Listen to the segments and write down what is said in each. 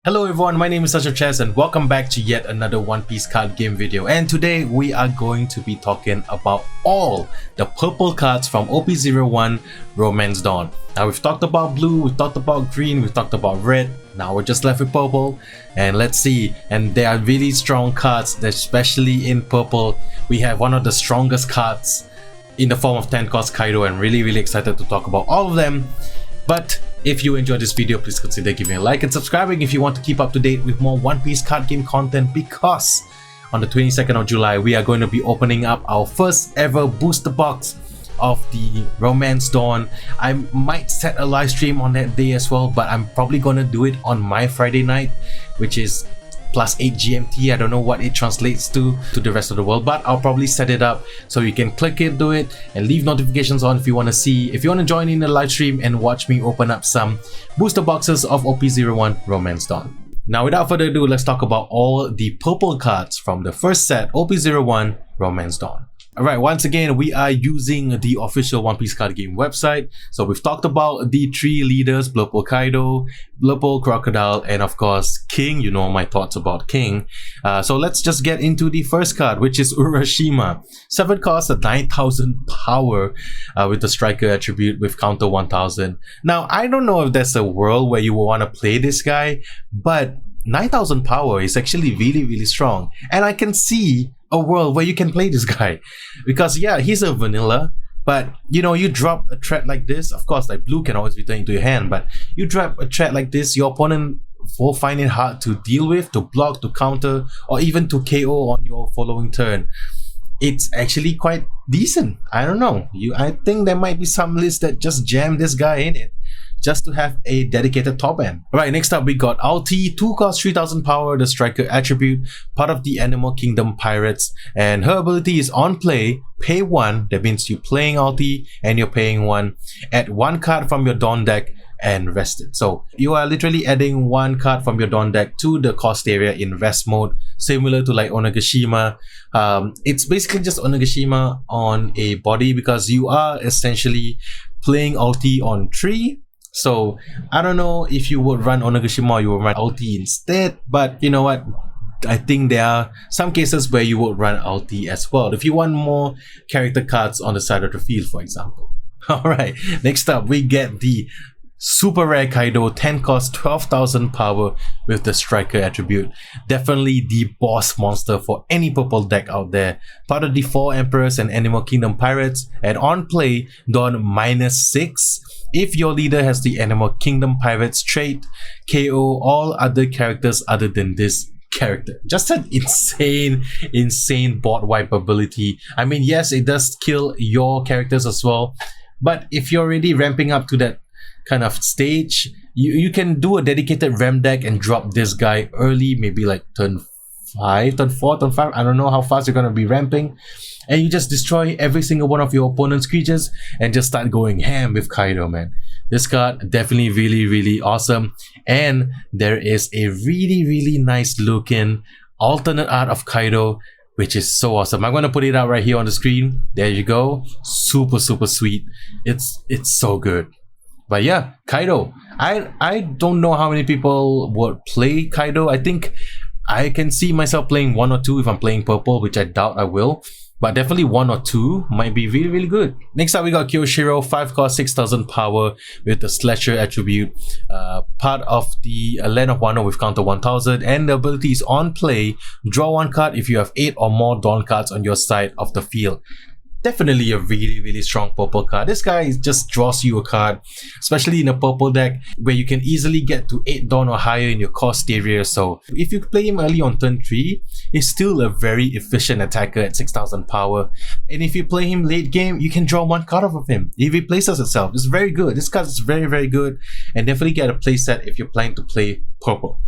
Hello everyone, my name is Asyrafchazz and welcome back to yet another One Piece card game video. And today we are going to be talking about all the purple cards from OP-01 Romance Dawn. Now we've talked about blue, we've talked about green, we've talked about red. Now we're just left with purple, and let's see. And they are really strong cards, especially in purple. We have one of the strongest cards in the form of 10 cost Kaido, and really excited to talk about all of them. But if you enjoyed this video, please consider giving a like and subscribing if you want to keep up to date with more One Piece card game content, because on the 22nd of July we are going to be opening up our first ever booster box of the Romance Dawn. I might set a live stream on that day as well, but I'm probably gonna do it on my Friday night, which is +8 GMT. I don't know what it translates to the rest of the world, but I'll probably set it up so you can click it, do it, and leave notifications on if you want to see, if you want to join in the live stream and watch me open up some booster boxes of OP-01 Romance Dawn. Now without further ado, let's talk about all the purple cards from the first set, OP-01 Romance Dawn. Alright, once again, we are using the official One Piece card game website. So we've talked about the three leaders, Blurple Kaido, Blurple Crocodile, and of course King. You know my thoughts about King. So let's just get into the first card, which is Urashima. 7 cost at 9,000 power with the striker attribute with counter 1,000. Now I don't know if there's a world where you will want to play this guy, but 9,000 power is actually really strong, and I can see a world where you can play this guy, because yeah, he's a vanilla, but you know, you drop a threat like this, of course like blue can always return into your hand, but you drop a threat like this, your opponent will find it hard to deal with, to block, to counter, or even to KO on your following turn. It's actually quite decent. I don't know, I think there might be some lists that just jam this guy in it just to have a dedicated top end. Alright, next up we got Ulti, 2 cost 3,000 power, the striker attribute, part of the Animal Kingdom Pirates, and her ability is on play, pay 1, that means you're playing Ulti and you're paying 1, add 1 card from your Dawn deck and rest it. So you are literally adding 1 card from your Dawn deck to the cost area in rest mode, similar to like Onigashima. It's basically just Onigashima on a body, because you are essentially playing Ulti on 3. So I don't know if you would run Onigashima or you would run Ulti instead, but you know what, I think there are some cases where you would run Ulti as well if you want more character cards on the side of the field, for example. Alright, next up we get the super rare Kaido, 10 cost 12,000 power with the striker attribute. Definitely the boss monster for any purple deck out there. Part of the 4 Emperors and Animal Kingdom Pirates, and on play, Dawn -6. If your leader has the Animal Kingdom Pirates trait, KO all other characters other than this character. Just an insane board wipe ability. I mean, yes, it does kill your characters as well, but if you're already ramping up to that kind of stage, you can do a dedicated ramp deck and drop this guy early, maybe like turn 5, turn 4, turn 5. I don't know how fast you're gonna be ramping, and you just destroy every single one of your opponent's creatures and just start going ham with Kaido, man. This card definitely really awesome, and there is a really nice looking alternate art of Kaido, which is so awesome. I'm gonna put it out right here on the screen. There you go. Super sweet. It's so good. But yeah, Kaido. I don't know how many people would play Kaido. I think I can see myself playing 1 or 2 if I'm playing purple, which I doubt I will. But definitely 1 or 2 might be really good. Next up we got Kyoshiro, 5 cost 6,000 power with the Slasher attribute, part of the Land of Wano with counter 1,000, and the ability is on play, draw 1 card if you have 8 or more Dawn cards on your side of the field. Definitely a really strong purple card. This guy just draws you a card, especially in a purple deck where you can easily get to 8 Dawn or higher in your cost area. So if you play him early on turn 3, he's still a very efficient attacker at 6,000 power. And if you play him late game, you can draw 1 card off of him. He replaces itself. It's very good. This card is very good, and definitely get a playset if you're planning to play purple.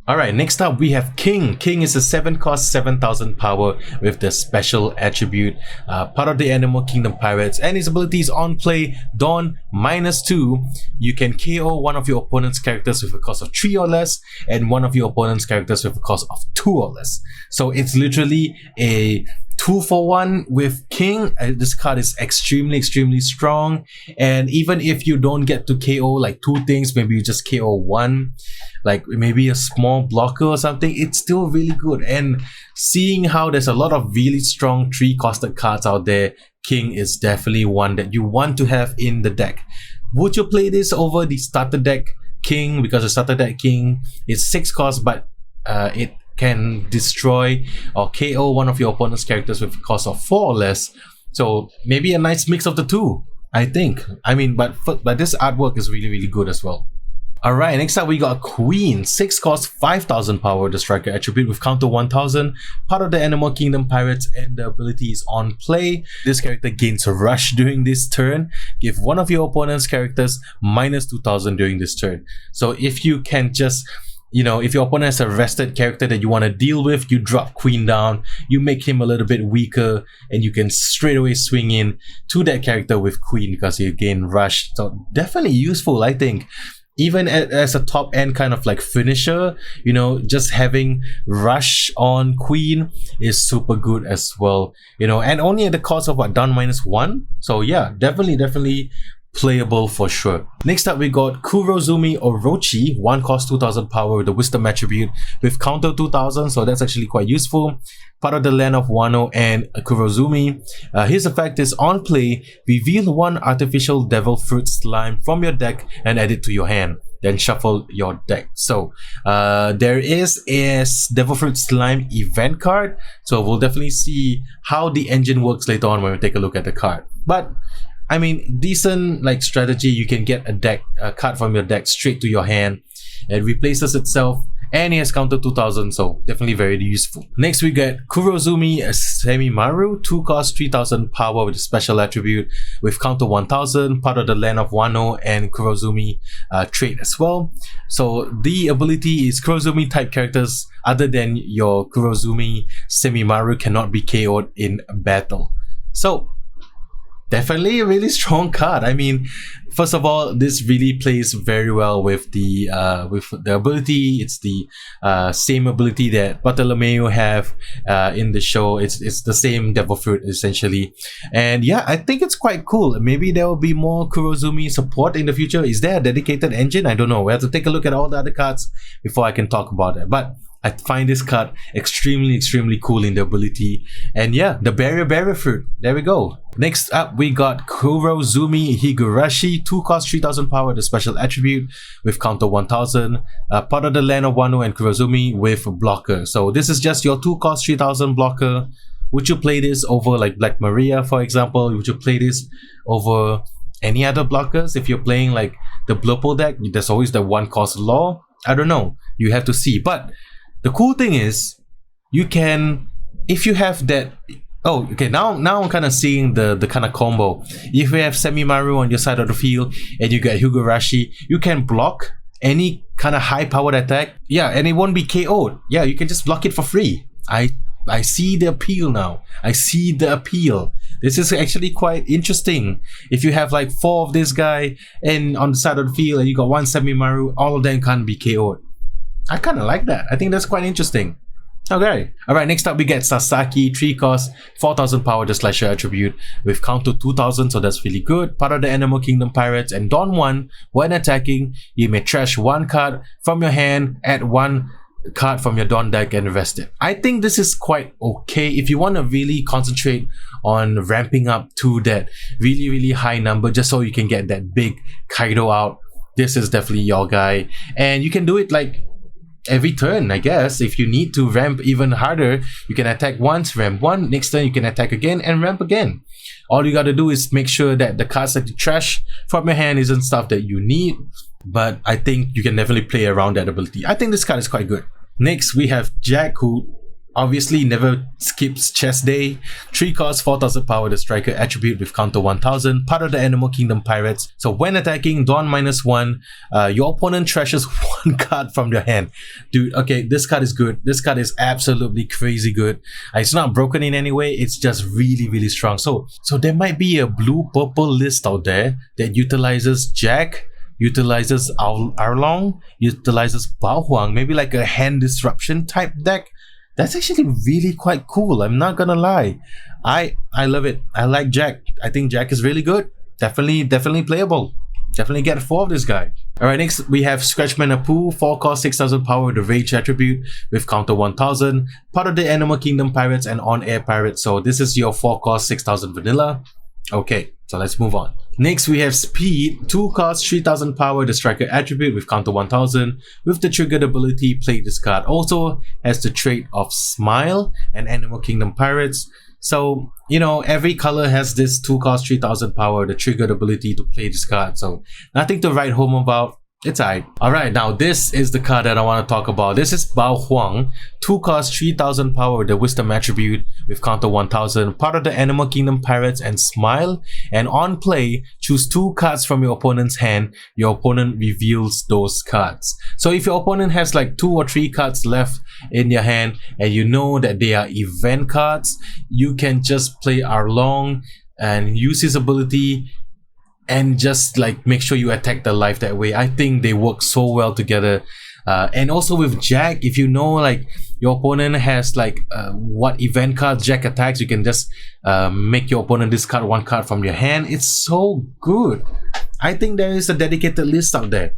Alright, next up we have King. King is a 7 cost 7,000 power with the special attribute, part of the Animal Kingdom Pirates, and his ability is on play, Dawn -2. You can KO one of your opponent's characters with a cost of 3 or less, and one of your opponent's characters with a cost of 2 or less. So it's literally a 2-for-1 with King. This card is extremely strong, and even if you don't get to KO like 2 things, maybe you just KO 1, like maybe a small blocker or something, it's still really good. And seeing how there's a lot of really strong 3-costed cards out there, King is definitely one that you want to have in the deck. Would you play this over the starter deck King? Because the starter deck King is 6 cost, but it can destroy or KO one of your opponent's characters with a cost of 4 or less. So maybe a nice mix of the two, I think. I mean, but this artwork is really good as well. Alright, next up we got Queen, 6 cost, 5000 power, the striker attribute with counter 1000, part of the Animal Kingdom Pirates, and the ability is on play. This character gains a rush during this turn. Give one of your opponent's characters minus 2000 during this turn. So if you can just, you know, if your opponent has a rested character that you want to deal with, you drop Queen down, you make him a little bit weaker, and you can straight away swing in to that character with Queen because you gain rush. So definitely useful, I think. Even as a top end kind of like finisher, you know, just having rush on Queen is super good as well, you know, and only at the cost of what, down -1. So yeah, definitely playable for sure. Next up we got Kurozumi Orochi, 1 cost, 2000 power with the wisdom attribute with counter 2000, so that's actually quite useful. Part of the land of Wano and Kurozumi. His effect is on play, reveal 1 artificial devil fruit slime from your deck and add it to your hand, then shuffle your deck. So there is a devil fruit slime event card, so we'll definitely see how the engine works later on when we take a look at the card. But I mean, decent like strategy. You can get a card from your deck straight to your hand. It replaces itself, and it has counter 2000, so definitely very useful. Next we get Kurozumi Semimaru, 2 cost, 3000 power with a special attribute with counter 1000, part of the land of Wano and Kurozumi trait as well. So the ability is Kurozumi type characters other than your Kurozumi Semimaru cannot be KO'd in battle. So definitely a really strong card. I mean, first of all, this really plays very well with the ability. It's the same ability that Bartolomeo have in the show. It's the same devil fruit essentially, and yeah, I think it's quite cool. Maybe there will be more Kurozumi support in the future. Is there a dedicated engine? I don't know. We have to take a look at all the other cards before I can talk about it. But I find this card extremely cool in the ability. And yeah, the barrier fruit. There we go. Next up, we got Kurozumi Higurashi, 2 cost, 3000 power, the special attribute with counter 1000, part of the land of Wano and Kurozumi with blocker. So this is just your 2 cost, 3000 blocker. Would you play this over like Black Maria, for example? Would you play this over any other blockers? If you're playing like the Blurple deck, there's always the 1 cost law. I don't know. You have to see. But the cool thing is, you can, if you have that. Oh, okay. Now I'm kind of seeing the kind of combo. If you have Semimaru on your side of the field and you get Higurashi, you can block any kind of high-powered attack. Yeah, and it won't be KO'd. Yeah, you can just block it for free. I see the appeal now. I see the appeal. This is actually quite interesting. If you have like 4 of this guy and on the side of the field and you got 1 Semimaru, all of them can't be KO'd. I kind of like that. I think that's quite interesting. Okay. Alright, next up we get Sasaki, 3 cost, 4000 power, the slasher attribute with counter 2000, so that's really good. Part of the Animal Kingdom Pirates, and Dawn 1, when attacking, you may trash 1 card from your hand, add 1 card from your Dawn deck and rest it. I think this is quite okay if you want to really concentrate on ramping up to that really high number just so you can get that big Kaido out. This is definitely your guy, and you can do it like every turn, I guess. If you need to ramp even harder, you can attack once, ramp 1, next turn you can attack again and ramp again. All you gotta do is make sure that the cards that you trash from your hand isn't stuff that you need, but I think you can definitely play around that ability. I think this card is quite good. Next we have Jack, who obviously never skips chess day. 3 cost, 4000 power, the striker attribute with counter 1000, part of the Animal Kingdom Pirates. So when attacking, Dawn -1, your opponent trashes 1 card from your hand. Dude, okay, this card is good. This card is absolutely crazy good. It's not broken in any way, it's just really strong. So there might be a blue-purple list out there that utilizes Jack, utilizes Arlong, utilizes Bao Huang, maybe like a hand disruption type deck. That's actually really quite cool. I'm not gonna lie. I love it. I like Jack. I think Jack is really good. Definitely playable. definitely get 4 of this guy. Alright, next we have Scratchmen Apoo, 4 cost 6000 power, the Rage attribute with counter 1000, part of the Animal Kingdom Pirates and on-air pirates. So this is your 4 cost 6000 vanilla. Okay, so let's move on. Next we have Speed, 2 cost 3000 power, the Striker attribute with counter 1000, with the triggered ability play this card. Also has the trait of Smile and Animal Kingdom Pirates. So, you know, every color has this 2 cost 3000 power, the triggered ability to play this card. So nothing to write home about. It's alright. Alright, now this is the card that I want to talk about. This is Bao Huang, 2 cost 3000 power, the Wisdom attribute with counter 1000, part of the Animal Kingdom Pirates and Smile. And on play, choose 2 cards from your opponent's hand. Your opponent reveals those cards. So if your opponent has like 2 or 3 cards left in your hand and you know that they are event cards, you can just play Arlong and use his ability and just like make sure you attack the life that way. I think they work so well together. And also with Jack, if you know like your opponent has like what event card Jack attacks, you can just make your opponent discard 1 card from your hand. It's so good. I think there is a dedicated list out there.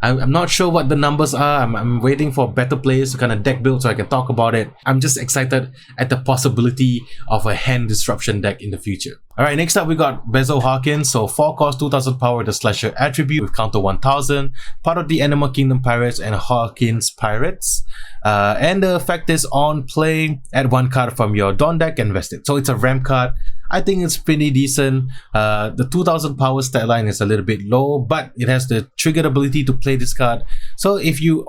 I'm not sure what the numbers are. I'm waiting for better players to kind of deck build so I can talk about it. I'm just excited at the possibility of a hand disruption deck in the future. Alright, next up we got Basil Hawkins. So 4 cost 2000 power, the Slasher attribute with counter 1000, part of the Animal Kingdom Pirates and Hawkins Pirates. And the effect is on play, add 1 card from your Dawn deck and invest it. So it's a ramp card. I think it's pretty decent. The 2000 power stat line is a little bit low, but it has the triggered ability to play this card. So if your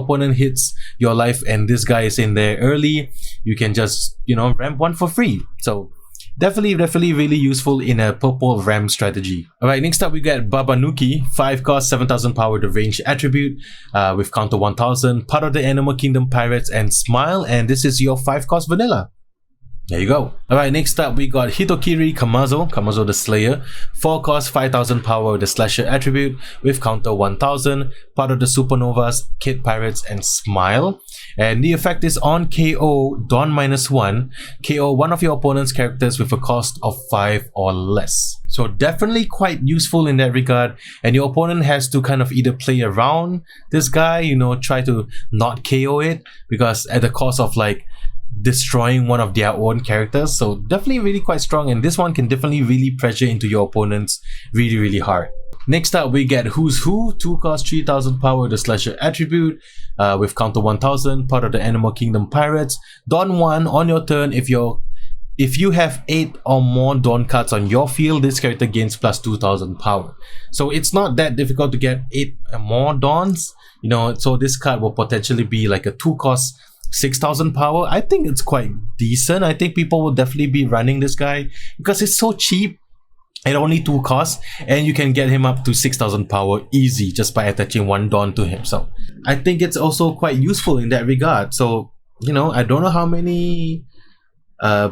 opponent hits your life and this guy is in there early, you can just, you know, ramp 1 for free. So definitely really useful in a purple ram strategy. Alright, next up we got Babanuki, 5 cost 7000 power, the range attribute with counter 1000, part of the Animal Kingdom Pirates and Smile, and this is your 5 cost vanilla. There you go. Alright, next up we got Hitokiri Kamazo the Slayer, 4 cost 5000 power, the Slasher attribute with counter 1000, part of the Supernovas, Kid Pirates and Smile. And the effect is on KO, Dawn -1, KO one of your opponent's characters with a cost of 5 or less. So definitely quite useful in that regard, and your opponent has to kind of either play around this guy, you know, try to not KO it, because at the cost of like destroying one of their own characters. So definitely really quite strong, and this one can definitely really pressure into your opponents really hard. Next up we get Who's Who, 2 cost 3000 power, the Slasher attribute with counter 1000, part of the Animal Kingdom Pirates. Dawn 1 on your turn. If you have 8 or more Dawn cards on your field, this character gains plus 2000 power. So it's not that difficult to get 8 or more Dawns, you know, so this card will potentially be like a 2 cost 6000 power. I think it's quite decent. I think people will definitely be running this guy because it's so cheap at only 2 costs, and you can get him up to 6000 power easy just by attaching 1 Dawn to him. So I think it's also quite useful in that regard. So, you know, I don't know how many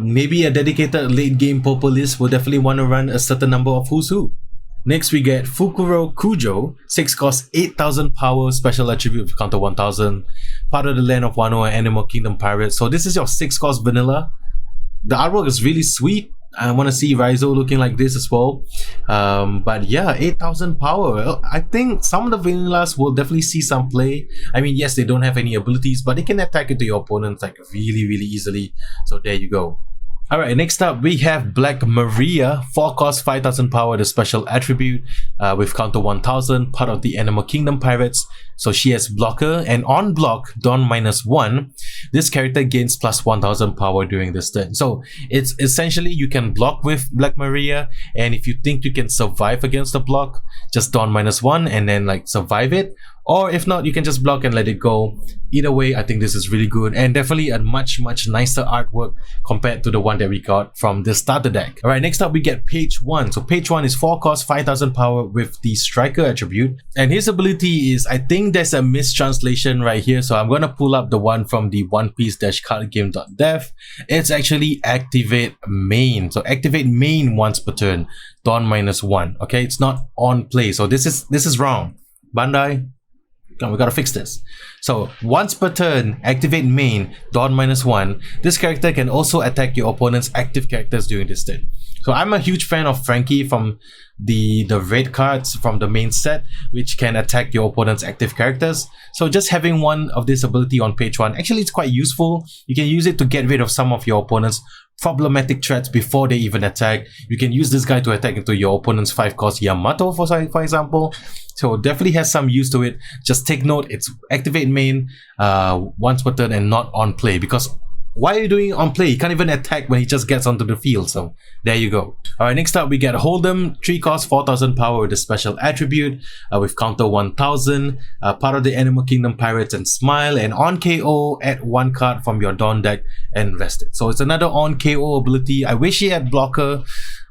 maybe a dedicated late game purple list will definitely want to run a certain number of Who's Who. Next we get Fukurokuju, 6 cost 8000 power, special attribute with counter 1000, part of the Land of Wano and Animal Kingdom Pirates. So this is your 6 cost vanilla. The artwork is really sweet. I want to see Raizo looking like this as well. But yeah, 8000 power. I think some of the vanillas will definitely see some play. I mean, yes, they don't have any abilities, but they can attack into your opponents like really easily. So there you go. Alright, next up we have Black Maria, 4 cost 5000 power, the special attribute with counter 1000, part of the Animal Kingdom Pirates. So she has blocker, and on block, Dawn -1, this character gains plus 1000 power during this turn. So it's essentially you can block with Black Maria, and if you think you can survive against the block, just Dawn -1 and then like survive it. Or if not, you can just block and let it go. Either way, I think this is really good, and definitely a much nicer artwork compared to the one that we got from the starter deck. Alright, next up we get Page 1. So Page 1 is 4 cost 5000 power with the Striker attribute, and his ability is, I think there's a mistranslation right here, so I'm gonna pull up the one from the onepiece-cardgame.dev. It's actually activate main. So activate main once per turn, Dawn -1. Okay, it's not on play, so this is wrong. Bandai, Come on, we gotta fix this. So once per turn, activate main, Dawn -1. This character can also attack your opponent's active characters during this turn. So I'm a huge fan of Frankie from the red cards from the main set, which can attack your opponent's active characters. So just having one of this ability on page 1, actually it's quite useful. You can use it to get rid of some of your opponent's problematic threats before they even attack. You can use this guy to attack into your opponent's 5-cost Yamato for example. So definitely has some use to it. Just take note, it's activate main once per turn and not on play, because why are you doing on play? He can't even attack when he just gets onto the field. So there you go. Alright, next up we get Hold'em, 3-cost 4000 power with a special attribute with counter 1000, part of the Animal Kingdom Pirates and Smile, and on KO add 1 card from your Dawn deck and rest it. So it's another on KO ability. I wish he had blocker.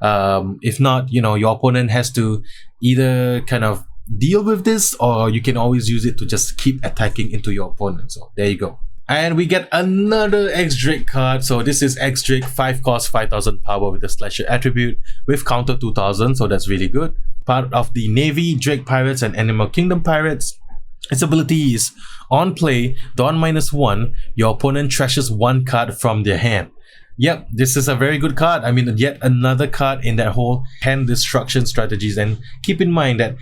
If not, you know, your opponent has to either kind of deal with this, or you can always use it to just keep attacking into your opponent. So there you go. And we get another X-Drake card. So this is X-Drake, 5-cost 5000 power with a slasher attribute with counter 2000. So that's really good. Part of the Navy, Drake Pirates and Animal Kingdom Pirates. Its ability is on play, Dawn -1, your opponent trashes 1 card from their hand. Yep, this is a very good card. I mean, yet another card in that whole hand destruction strategies. And keep in mind that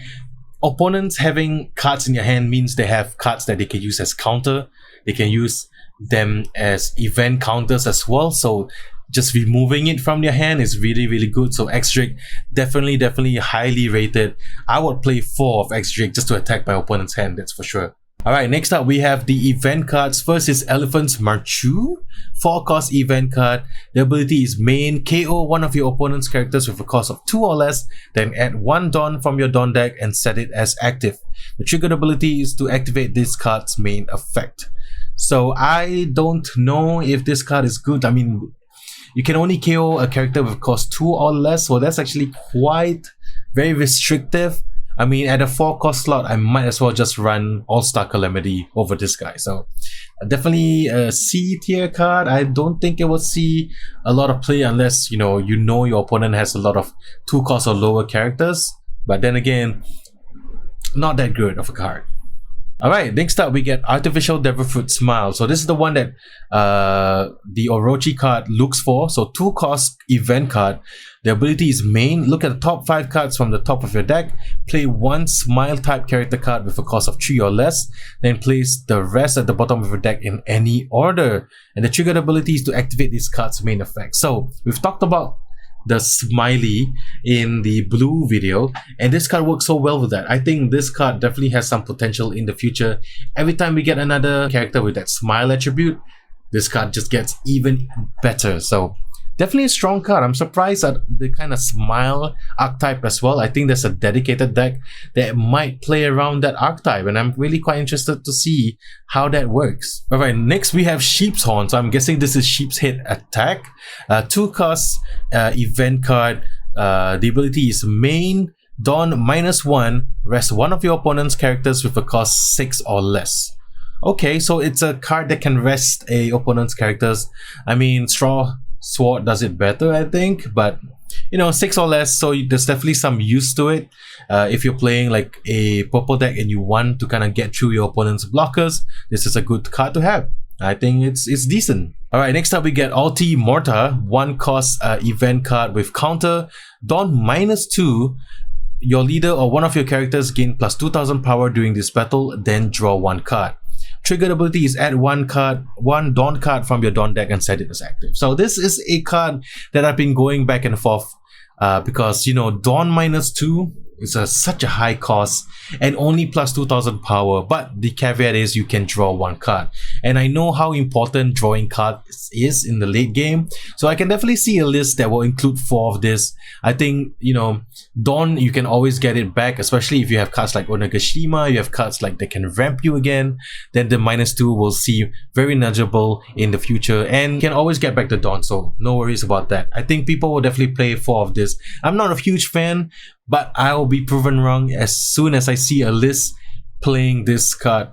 opponents having cards in your hand means they have cards that they can use as counter. They can use them as event counters as well. So just removing it from their hand is really, really good. So X-Drake, definitely highly rated. I would play 4 of X-Drake just to attack my opponent's hand, that's for sure. Alright, next up we have the event cards. First is Elephant's Marchu, 4-cost event card. The ability is main, KO one of your opponent's characters with a cost of 2 or less, then add 1 Dawn from your Dawn deck and set it as active. The triggered ability is to activate this card's main effect. So I don't know if this card is good. I mean, you can only KO a character with cost 2 or less, so that's actually quite very restrictive. I mean, at a 4-cost slot, I might as well just run All-Star Calamity over this guy. So definitely a C tier card. I don't think it will see a lot of play unless you know your opponent has a lot of 2-cost or lower characters. But then again, not that good of a card. Alright, next up we get Artificial Devil Fruit Smile. So this is the one that the Orochi card looks for. So 2-cost event card. The ability is main. Look at the top 5 cards from the top of your deck. Play 1 Smile type character card with a cost of 3 or less. Then place the rest at the bottom of your deck in any order. And the triggered ability is to activate this card's main effect. So we've talked about the smiley in the blue video, and this card works so well with that. I think this card definitely has some potential in the future. Every time we get another character with that smile attribute, this card just gets even better. So definitely a strong card. I'm surprised at the kind of smile archetype as well. I think there's a dedicated deck that might play around that archetype, and I'm really quite interested to see how that works. Alright, next we have Sheep's Horn. So I'm guessing this is Sheepshead attack. 2-cost event card. The ability is main, Dawn -1, rest one of your opponent's characters with a cost 6 or less. Okay, so it's a card that can rest a opponent's characters. I mean, Straw Sword does it better, I think, but you know, 6 or less, so there's definitely some use to it. If you're playing like a purple deck and you want to kind of get through your opponent's blockers, this is a good card to have. I think it's decent. Alright, next up we get Ulti Mortar, 1-cost event card with counter, Dawn -2. Your leader or one of your characters gain plus 2000 power during this battle, then draw 1 card. Triggered ability is add 1 Dawn card from your Dawn deck and set it as active. So this is a card that I've been going back and forth because, you know, Dawn -2 is such a high cost and only plus 2000 power, but the caveat is you can draw 1 card. And I know how important drawing cards is in the late game, so I can definitely see a list that will include 4 of this. I think, you know, Dawn, you can always get it back, especially if you have cards like Urashima, you have cards like that can ramp you again, then the -2 will see very negligible in the future, and you can always get back the Dawn, so no worries about that. I think people will definitely play 4 of this. I'm not a huge fan, but I will be proven wrong as soon as I see a list playing this card.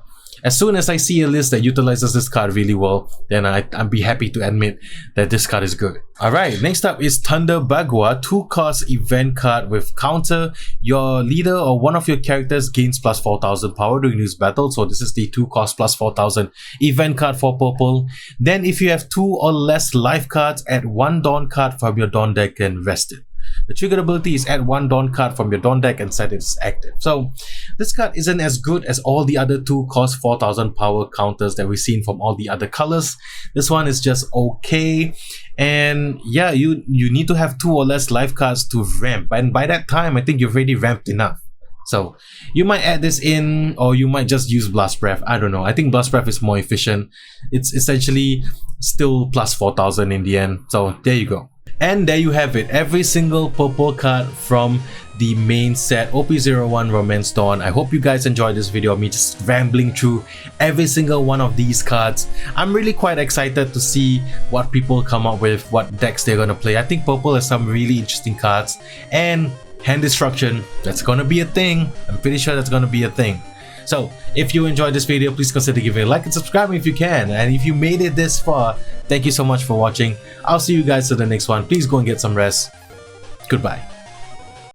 as soon as I see a list that utilizes this card really well, then I'd be happy to admit that this card is good. Alright, next up is Thunder Bagua, 2-cost event card with counter. Your leader or one of your characters gains plus 4000 power during this battle. So this is the 2-cost plus 4000 event card for purple. Then if you have 2 or less life cards, add 1 Dawn card from your Dawn deck and rest it. The trigger ability is add 1 Dawn card from your Dawn deck and set it as active. So this card isn't as good as all the other 2-cost 4000 power counters that we've seen from all the other colors. This one is just okay. And yeah, you need to have 2 or less life cards to ramp. And by that time, I think you've already ramped enough. So you might add this in, or you might just use Blast Breath. I don't know. I think Blast Breath is more efficient. It's essentially still plus 4000 in the end. So there you go. And there you have it, every single purple card from the main set, OP-01 Romance Dawn. I hope you guys enjoyed this video of me just rambling through every single one of these cards. I'm really quite excited to see what people come up with, what decks they're gonna play. I think purple has some really interesting cards, and hand destruction, that's gonna be a thing. I'm pretty sure that's gonna be a thing. So if you enjoyed this video, please consider giving a like and subscribing if you can. And if you made it this far, thank you so much for watching. I'll see you guys to the next one. Please go and get some rest. Goodbye.